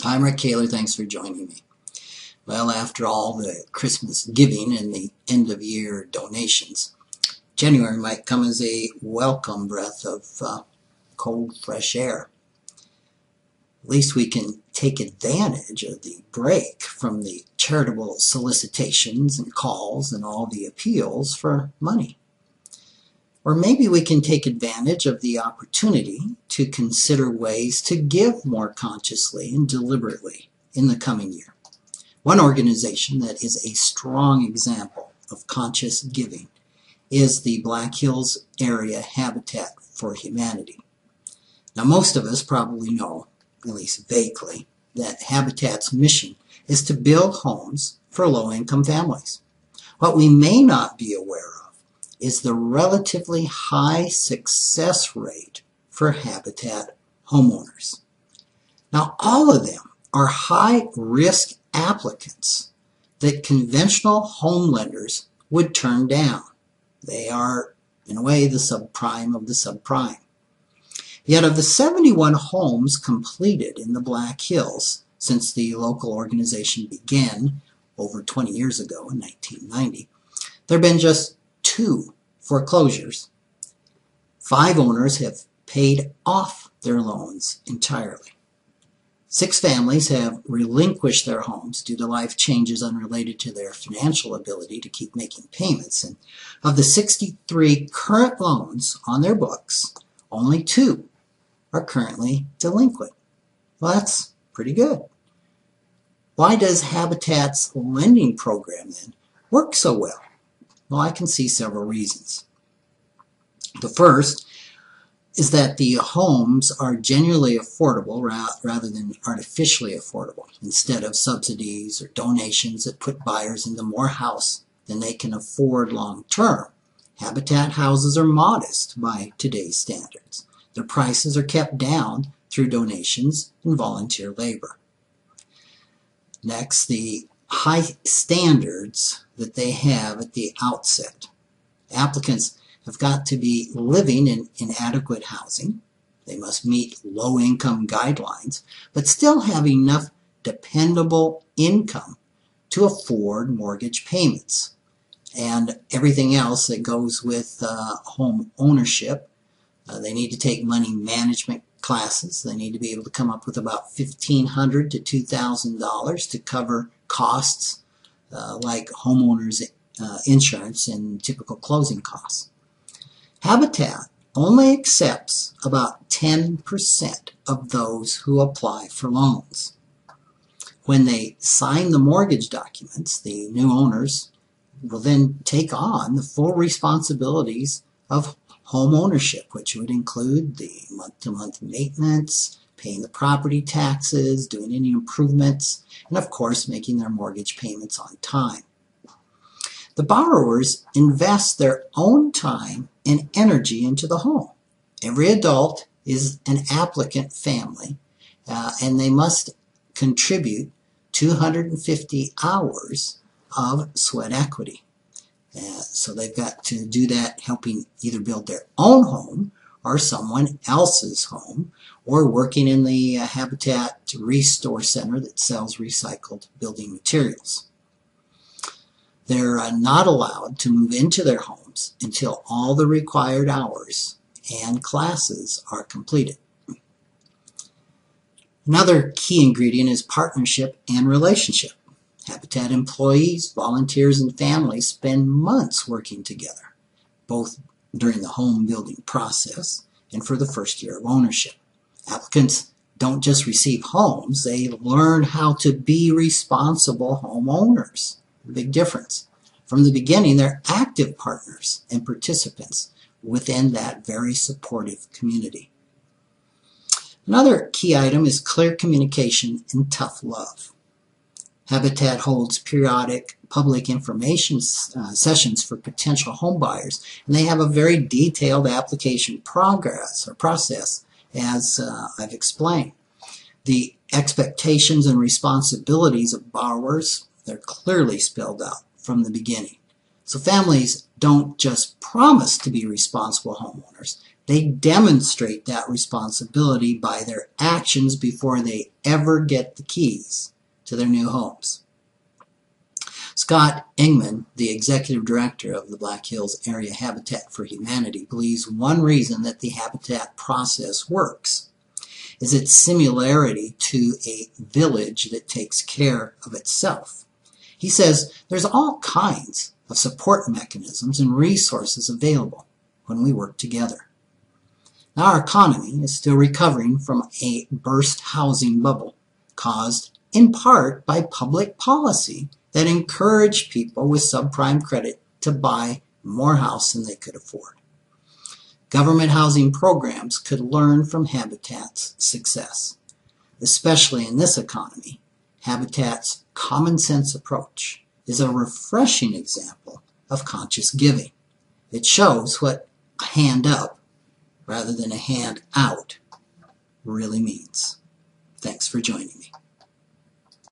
I'm Rick Kaler. Thanks for joining me. Well, after all the Christmas giving and the end of year donations, January might come as a welcome breath of cold, fresh air. At least we can take advantage of the break from the charitable solicitations and calls and all the appeals for money. Or maybe we can take advantage of the opportunity to consider ways to give more consciously and deliberately in the coming year. One organization that is a strong example of conscious giving is the Black Hills Area Habitat for Humanity. Now, most of us probably know, at least vaguely, that Habitat's mission is to build homes for low-income families. What we may not be aware of is the relatively high success rate for Habitat homeowners. Now, all of them are high-risk applicants that conventional home lenders would turn down. They are, in a way, the subprime of the subprime. Yet of the 71 homes completed in the Black Hills since the local organization began over 20 years ago in 1990, there have been just 2 foreclosures. 5 owners have paid off their loans entirely. 6 families have relinquished their homes due to life changes unrelated to their financial ability to keep making payments. And of the 63 current loans on their books, only 2 are currently delinquent. Well, that's pretty good. Why does Habitat's lending program then work so well? Well, I can see several reasons. The first is that the homes are genuinely affordable rather than artificially affordable, instead of subsidies or donations that put buyers into more house than they can afford long term. Habitat houses are modest by today's standards. Their prices are kept down through donations and volunteer labor. Next, the high standards that they have at the outset. Applicants have got to be living in inadequate housing. They must meet low-income guidelines, but still have enough dependable income to afford mortgage payments and everything else that goes with home ownership. They need to take money management classes. They need to be able to come up with about $1,500 to $2,000 to cover costs like homeowners insurance and typical closing costs. Habitat only accepts about 10% of those who apply for loans. When they sign the mortgage documents, the new owners will then take on the full responsibilities of home ownership, which would include the month-to-month maintenance, paying the property taxes, doing any improvements, and of course making their mortgage payments on time. The borrowers invest their own time and energy into the home. Every adult is an applicant family, and they must contribute 250 hours of sweat equity. So they've got to do that helping either build their own home or someone else's home, or working in the Habitat Restore Center that sells recycled building materials. They're not allowed to move into their homes until all the required hours and classes are completed. Another key ingredient is partnership and relationship. Habitat employees, volunteers, and families spend months working together, both during the home building process and for the first year of ownership. Applicants don't just receive homes, they learn how to be responsible homeowners. Big difference. From the beginning, they're active partners and participants within that very supportive community. Another key item is clear communication and tough love. Habitat holds periodic public information sessions for potential home buyers, and they have a very detailed application process, as I've explained. The expectations and responsibilities of borrowers, they're clearly spelled out from the beginning. So families don't just promise to be responsible homeowners, They demonstrate that responsibility by their actions before they ever get the keys to their new homes. Scott Engman, the executive director of the Black Hills Area Habitat for Humanity, believes one reason that the habitat process works is its similarity to a village that takes care of itself. He says there's all kinds of support mechanisms and resources available when we work together. Now, our economy is still recovering from a burst housing bubble caused in part by public policy that encouraged people with subprime credit to buy more house than they could afford. Government housing programs could learn from Habitat's success. Especially in this economy, Habitat's common sense approach is a refreshing example of conscious giving. It shows what a hand up rather than a hand out really means. Thanks for joining me.